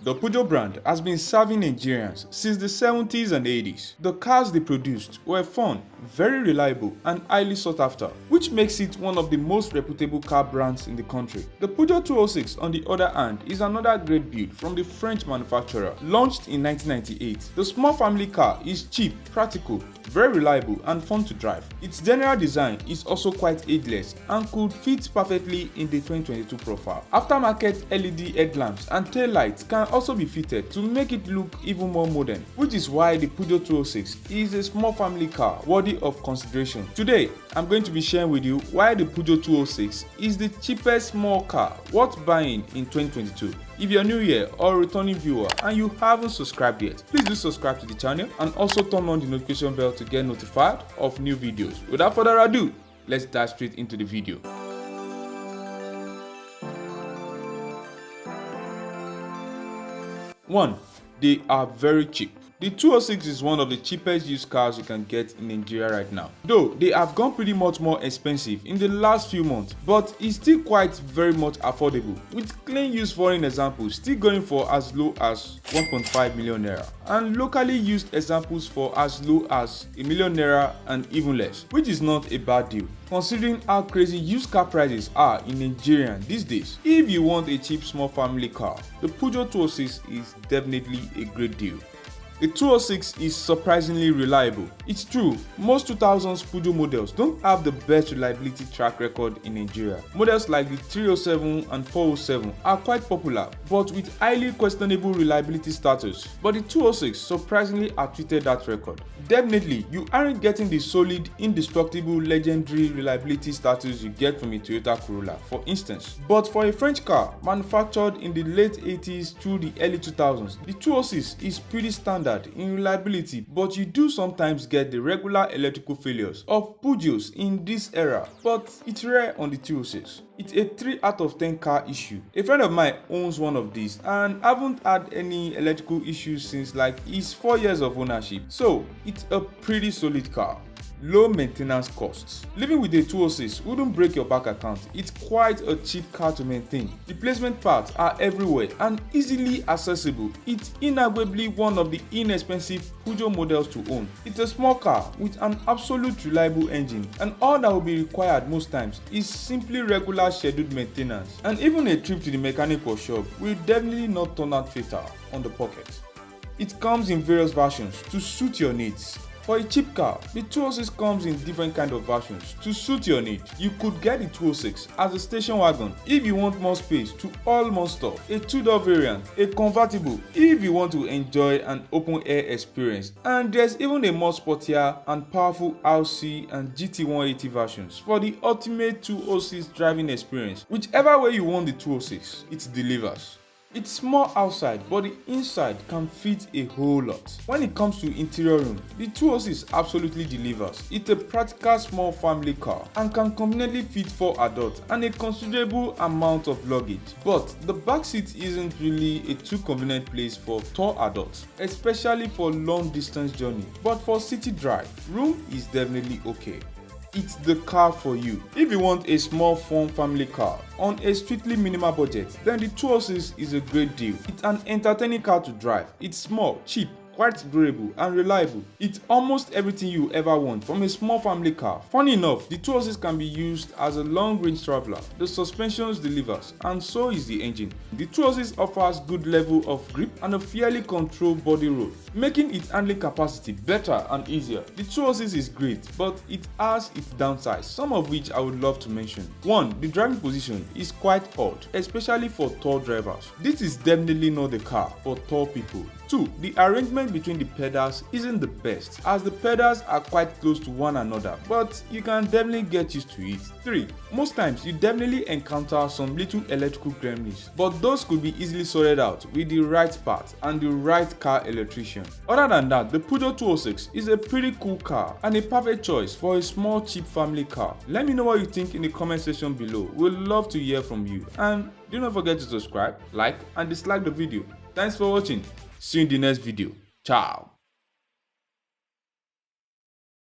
The Peugeot brand has been serving Nigerians since the 70s and 80s. The cars they produced were fun, very reliable and highly sought after, which makes it one of the most reputable car brands in the country. The Peugeot 206, on the other hand, is another great build from the French manufacturer. Launched in 1998, the small family car is cheap, practical, very reliable and fun to drive. Its general design is also quite ageless and could fit perfectly in the 2022 profile. Aftermarket LED headlamps and tail lights can also be fitted to make it look even more modern, which is why the Peugeot 206 is a small family car worthy of consideration. Today, I'm going to be sharing with you why the Peugeot 206 is the cheapest small car worth buying in 2022. If you're new here or a returning viewer and you haven't subscribed yet, please do subscribe to the channel and also turn on the notification bell to get notified of new videos. Without further ado, let's dive straight into the video. 1. They are very cheap. The 206 is one of the cheapest used cars you can get in Nigeria right now. Though they have gone pretty much more expensive in the last few months, but it's still quite very much affordable, with clean used foreign examples still going for as low as 1.5 million naira and locally used examples for as low as a million naira and even less, which is not a bad deal considering how crazy used car prices are in Nigeria these days. If you want a cheap small family car, the Peugeot 206 is definitely a great deal. The 206 is surprisingly reliable. It's true, most 2000s Peugeot models don't have the best reliability track record in Nigeria. Models like the 307 and 407 are quite popular, but with highly questionable reliability status. But the 206 surprisingly outweighed that record. Definitely, you aren't getting the solid, indestructible, legendary reliability status you get from a Toyota Corolla, for instance. But for a French car manufactured in the late 80s through the early 2000s, the 206 is pretty standard in reliability, but you do sometimes get the regular electrical failures of Peugeots in this era, but it's rare on the 206. It's a 3 out of 10 car issue. A friend of mine owns one of these and haven't had any electrical issues since like his 4 years of ownership, so it's a pretty solid car. Low maintenance costs. Living with a 206 wouldn't break your bank account. It's quite a cheap car to maintain. Replacement parts are everywhere and easily accessible. It's inarguably one of the inexpensive Peugeot models to own. It's a small car with an absolute reliable engine, and all that will be required most times is simply regular scheduled maintenance. And even a trip to the mechanic or shop will definitely not turn out fatal on the pocket. It comes in various versions to suit your needs. For a cheap car, the 206 comes in different kind of versions to suit your need. You could get the 206 as a station wagon if you want more space to haul more stuff, a 2-door variant, a convertible if you want to enjoy an open air experience, and there's even a more sportier and powerful RC and GT180 versions for the ultimate 206 driving experience. Whichever way you want the 206, it delivers. It's small outside, but the inside can fit a whole lot. When it comes to interior room, the 206 absolutely delivers. It's a practical small family car and can conveniently fit 4 adults and a considerable amount of luggage. But the back seat isn't really a too convenient place for tall adults, especially for long distance journey. But for city drive, room is definitely okay. It's the car for you. If you want a small fun family car on a strictly minimal budget, then the 206 is a great deal. It's an entertaining car to drive. It's small, cheap, quite durable and reliable. It's almost everything you ever want from a small family car. Funny enough, the 206 can be used as a long-range traveler. The suspensions delivers, and so is the engine. The 206 offers good level of grip and a fairly controlled body roll, making its handling capacity better and easier. The 206 is great, but it has its downsides, some of which I would love to mention. 1. The driving position is quite odd, especially for tall drivers. This is definitely not the car for tall people. 2. The arrangement between the pedals isn't the best, as the pedals are quite close to one another, but you can definitely get used to it. 3. Most times you definitely encounter some little electrical gremlins, but those could be easily sorted out with the right part and the right car electrician. Other than that, the Peugeot 206 is a pretty cool car and a perfect choice for a small cheap family car. Let me know what you think in the comment section below. We'd love to hear from you, and do not forget to subscribe, like and dislike the video. Thanks for watching. See you in the next video. Ciao.